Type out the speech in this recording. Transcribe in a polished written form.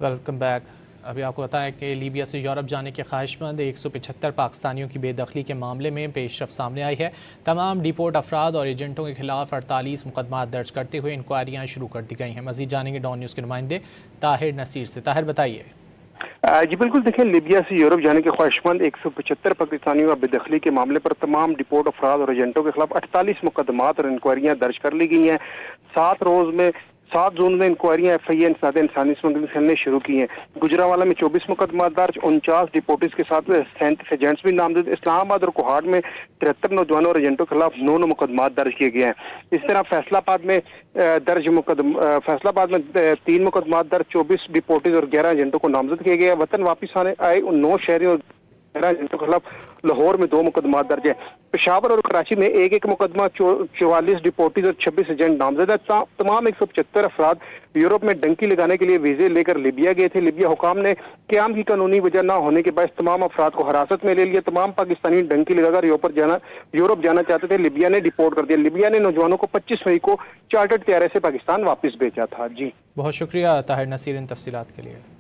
Welcome back. अभी आपको बताएं कि लीबिया से यूरोप जाने के ख्वाहिशमंद 175 पाकिस्तानियों की बेदखली के मामले में पेशरफ सामने आई है। तमाम डिपोर्ट अफराद और एजेंटों के खिलाफ 48 मुकदमा दर्ज करते हुए इंक्वायरियाँ शुरू कर दी गई हैं। मजीद जानेंगे डॉन न्यूज़ के नुमाइंदे ताहिर नसीर से। ताहिर बताइए। जी बिल्कुल, देखिए लीबिया से यूरोप जाने के ख्वाहिशमंद 175 पाकिस्तानियों का बेदखली के मामले पर तमाम डिपोर्ट अफराद और एजेंटों के खिलाफ 48 मुकदमात और इंक्वायरियां दर्ज कर ली गई हैं। 7 जून में इंक्वायरियां FIA इंसदाद इंसानी स्मगलिंग सेल ने शुरू की हैं। गुजरावाला में 24 मुकदमा दर्ज, 49 डिपोर्टिस के साथ 37 एजेंट्स भी नामजद। इस्लामाबाद और कोहाट में 73 नौजवानों और एजेंटों के खिलाफ 9 मुकदमा दर्ज किए गए हैं। इस तरह फैसलाबाद में 3 मुकदमा दर्ज, 24 डिपोर्टिस और 11 एजेंटों को नामजद किए गए। वतन वापस आने आए 9 शहरियों और 11 एजेंटों के खिलाफ लाहौर में 2 मुकदमा दर्ज है। पेशावर और कराची में एक मुकदमा, 44 डिपोर्टीज और 26 एजेंट नामजद है। तमाम 175 अफराद यूरोप में डंकी लगाने के लिए वीजे लेकर लीबिया गए थे। लीबिया हुकाम ने क्याम की कानूनी वजह न होने के बाद तमाम अफराद को हिरासत में ले लिया। तमाम पाकिस्तानी डंकी लगाकर यूरोप जाना चाहते थे। लीबिया ने डिपोर्ट कर दिया। लीबिया ने नौजवानों को 25 मई को चार्टर्ड तैयारे से पाकिस्तान वापस भेजा था। जी बहुत शुक्रिया ताहिर नसीर इन तफसीलात के लिए।